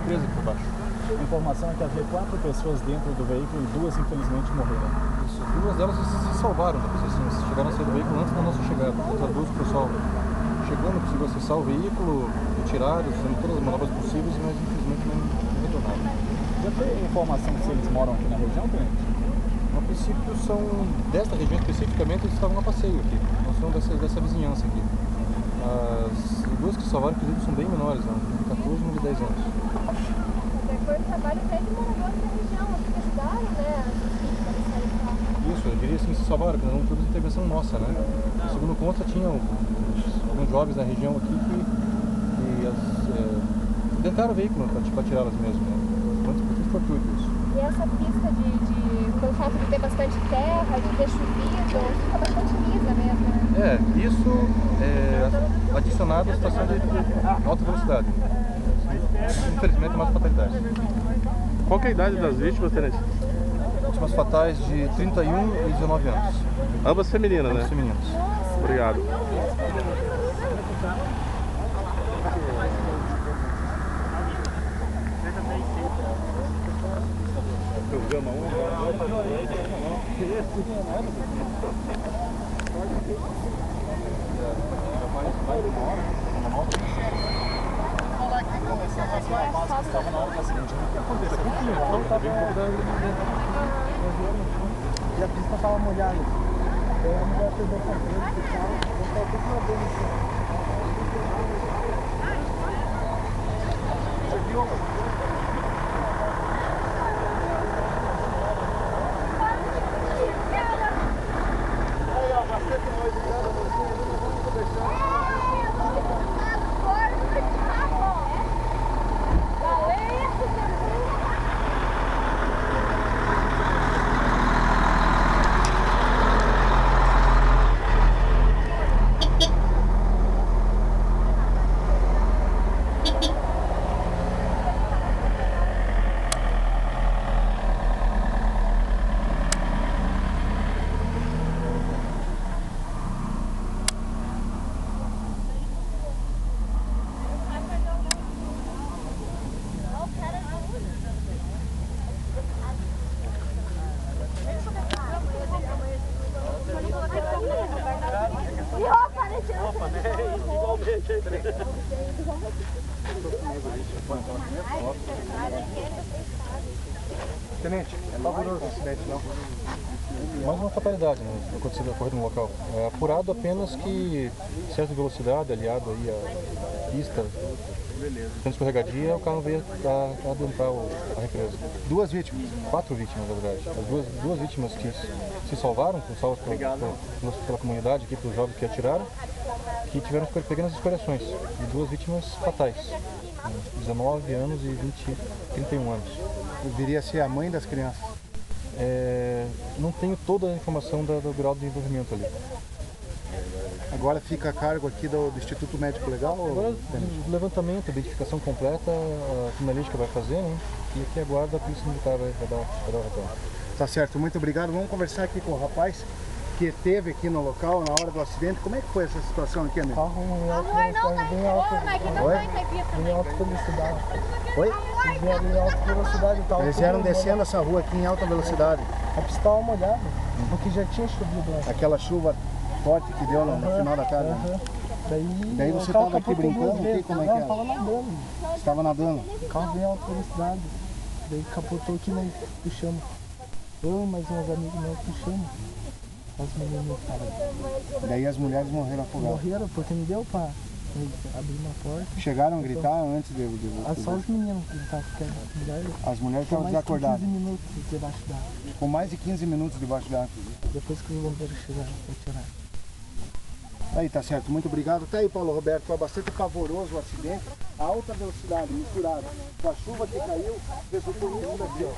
represa aqui por baixo. A informação é que havia 4 pessoas dentro do veículo e 2 infelizmente morreram. Isso, 2 delas se salvaram, né? Eles chegaram a sair do veículo antes da nossa chegada. Outras 2 o pessoal chegando, conseguiu acessar o veículo, retiraram, fazendo todas as manobras possíveis, mas infelizmente não retornaram. Já tem informação se eles moram aqui na região, Tenente? A princípio são desta região especificamente, eles estavam a passeio aqui. Nós somos dessa vizinhança aqui. As 2 que se salvaram, inclusive, são bem menores, né? 14 e 10 anos. Foi um trabalho até de moradores da região, que ajudaram, né? Isso, eu diria assim, se salvaram, porque não foi uma intervenção nossa, né? Segundo conta, tinha alguns jovens da região aqui que tentaram o veículo para tirá-las mesmo, né? Muito fortuito isso. E essa pista pelo fato de ter bastante terra, de ter chovido, fica bastante lisa mesmo, né? Isso é adicionado à situação de alta velocidade. Infelizmente, é uma fatalidade. Qual que é a idade das vítimas, Tenente? Vítimas fatais de 31 e 19 anos. Ambas femininas, Ambas né? femininas. Obrigado. Programa 1. E a pista estava molhada. A mulher pegou o controle do carro, botou tudo na dentro. Você viu? Aí, ó, bastante noite, vamos deixar. Tenente, é pavoroso o acidente, não? Mais uma fatalidade, né? Aconteceu ocorrido no local. É apurado apenas que certa velocidade, aliado aí à pista, tendo escorregadia, o carro veio adentrar a represa. 2 vítimas? 4 vítimas, na verdade. As duas vítimas que se salvaram, foram salvas pela comunidade aqui, pelos jovens que atiraram, que tiveram pequenas escoriações. E 2 vítimas fatais, 19 anos e 31 anos. Viria a ser a mãe das crianças? Não tenho toda a informação do grau de envolvimento ali. Agora fica a cargo aqui do Instituto Médico Legal? Agora, o levantamento, a identificação completa, a criminalística vai fazer, né? E aqui aguarda a Polícia Militar vai dar o retorno. Tá certo, muito obrigado. Vamos conversar aqui com o rapaz que esteve aqui no local na hora do acidente. Como é que foi essa situação aqui, amigo? Amor, não, tá em alta velocidade. Oi? Eles vieram em alta velocidade e tal. Eles vieram descendo essa rua aqui em alta velocidade. A pista estava molhada, porque já tinha chovido antes. Aquela chuva forte que deu no final da tarde. Daí você estava aqui brincando aqui, como é que era? Estava nadando. Você estava nadando? O carro veio em alta velocidade. Daí capotou aqui, nós puxamos. Eu e mais uns amigos meus puxamos. As meninas estavam. Daí as mulheres morreram afogadas. Morreram porque não deu para abrir uma porta. Chegaram a gritar antes de só os meninos gritavam, porque as mulheres estavam desacordadas. Ficou mais de 15 minutos debaixo d'água. Ficou mais de 15 minutos debaixo d'água. Depois que os bombeiros chegaram para tirar. Aí, tá certo, muito obrigado. Tá aí, Paulo Roberto, foi bastante pavoroso o acidente. A alta velocidade misturada com a chuva que caiu, resultou nisso daqui, ó.